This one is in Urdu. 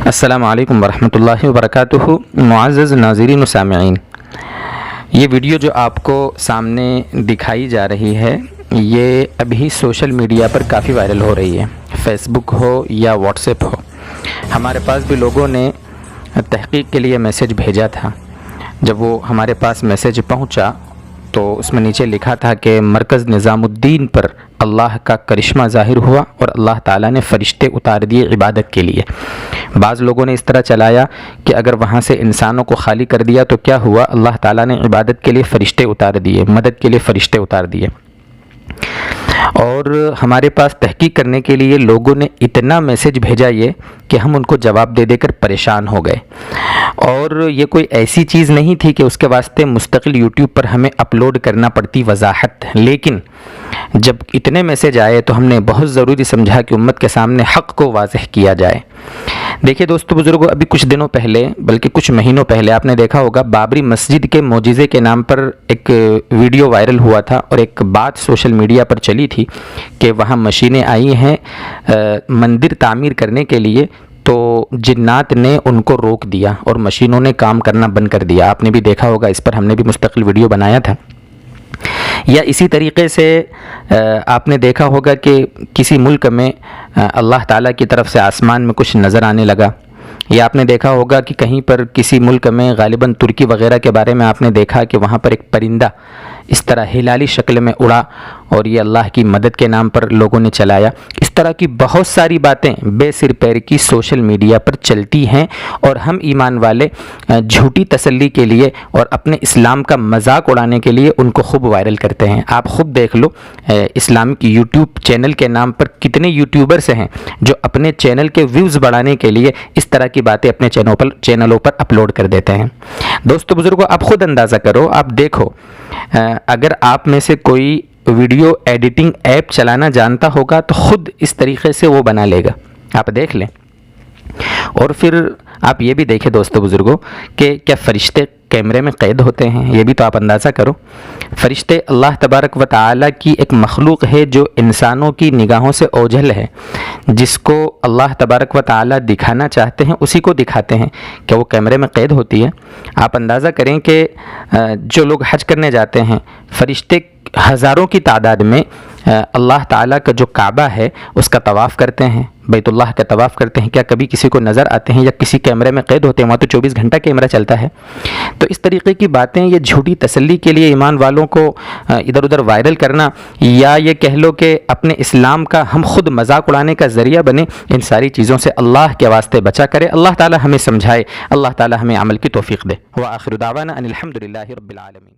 السلام علیکم ورحمۃ اللہ وبرکاتہ۔ معزز ناظرین و سامعین، یہ ویڈیو جو آپ کو سامنے دکھائی جا رہی ہے یہ ابھی سوشل میڈیا پر کافی وائرل ہو رہی ہے، فیس بک ہو یا واٹس ایپ ہو۔ ہمارے پاس بھی لوگوں نے تحقیق کے لیے میسیج بھیجا تھا۔ جب وہ ہمارے پاس میسیج پہنچا تو اس میں نیچے لکھا تھا کہ مرکز نظام الدین پر اللہ کا کرشمہ ظاہر ہوا اور اللہ تعالیٰ نے فرشتے اتار دیے عبادت کے لیے۔ بعض لوگوں نے اس طرح چلایا کہ اگر وہاں سے انسانوں کو خالی کر دیا تو کیا ہوا، اللہ تعالیٰ نے عبادت کے لیے فرشتے اتار دیے، مدد کے لیے فرشتے اتار دیے۔ اور ہمارے پاس تحقیق کرنے کے لیے لوگوں نے اتنا میسیج بھیجا یہ کہ ہم ان کو جواب دے دے کر پریشان ہو گئے۔ اور یہ کوئی ایسی چیز نہیں تھی کہ اس کے واسطے مستقل یوٹیوب پر ہمیں اپلوڈ کرنا پڑتی وضاحت، لیکن جب اتنے میسیج آئے تو ہم نے بہت ضروری سمجھا کہ امت کے سامنے حق کو واضح کیا جائے۔ دیکھیے دوستو بزرگوں، ابھی کچھ دنوں پہلے بلکہ کچھ مہینوں پہلے آپ نے دیکھا ہوگا بابری مسجد کے معجزے کے نام پر ایک ویڈیو وائرل ہوا تھا اور ایک بات سوشل میڈیا پر چلی تھی کہ وہاں مشینیں آئی ہیں مندر تعمیر کرنے کے لیے، تو جنات نے ان کو روک دیا اور مشینوں نے کام کرنا بند کر دیا۔ آپ نے بھی دیکھا ہوگا، اس پر ہم نے بھی مستقل ویڈیو بنایا تھا۔ یا اسی طریقے سے آپ نے دیکھا ہوگا کہ کسی ملک میں اللہ تعالیٰ کی طرف سے آسمان میں کچھ نظر آنے لگا، یا آپ نے دیکھا ہوگا کہ کہیں پر کسی ملک میں غالباً ترکی وغیرہ کے بارے میں آپ نے دیکھا کہ وہاں پر ایک پرندہ اس طرح ہلالی شکل میں اڑا اور یہ اللہ کی مدد کے نام پر لوگوں نے چلایا۔ اس طرح کی بہت ساری باتیں بے سر پیر کی سوشل میڈیا پر چلتی ہیں اور ہم ایمان والے جھوٹی تسلی کے لیے اور اپنے اسلام کا مذاق اڑانے کے لیے ان کو خوب وائرل کرتے ہیں۔ آپ خود دیکھ لو اسلامک یوٹیوب چینل کے نام پر کتنے یوٹیوبرز ہیں جو اپنے چینل کے ویوز بڑھانے کے لیے اس طرح کی باتیں اپنے چینلوں پر اپلوڈ کر دیتے ہیں۔ دوستو بزرگوں، آپ خود اندازہ کرو، آپ دیکھو، اگر آپ میں سے کوئی ویڈیو ایڈیٹنگ ایپ چلانا جانتا ہوگا تو خود اس طریقے سے وہ بنا لے گا، آپ دیکھ لیں۔ اور پھر آپ یہ بھی دیکھیں دوستو بزرگوں کہ کیا فرشتے کیمرے میں قید ہوتے ہیں؟ یہ بھی تو آپ اندازہ کرو۔ فرشتے اللہ تبارک و تعالیٰ کی ایک مخلوق ہے جو انسانوں کی نگاہوں سے اوجھل ہے، جس کو اللہ تبارک و تعالیٰ دکھانا چاہتے ہیں اسی کو دکھاتے ہیں، کہ وہ کیمرے میں قید ہوتی ہے۔ آپ اندازہ کریں کہ جو لوگ حج کرنے جاتے ہیں، فرشتے ہزاروں کی تعداد میں اللہ تعالیٰ کا جو کعبہ ہے اس کا طواف کرتے ہیں، بیت اللہ کا طواف کرتے ہیں۔ کیا کبھی کسی کو نظر آتے ہیں یا کسی کیمرے میں قید ہوتے ہیں؟ وہاں تو 24 گھنٹہ کیمرہ چلتا ہے۔ تو اس طریقے کی باتیں یہ جھوٹی تسلی کے لیے ایمان والوں کو ادھر ادھر وائرل کرنا، یا یہ کہہ لو کہ اپنے اسلام کا ہم خود مذاق اڑانے کا ذریعہ بنے، ان ساری چیزوں سے اللہ کے واسطے بچا کرے۔ اللہ تعالیٰ ہمیں سمجھائے، اللہ تعالیٰ ہمیں عمل کی توفیق دے۔ وآخر دعوانا ان الحمد للہ رب العالمین۔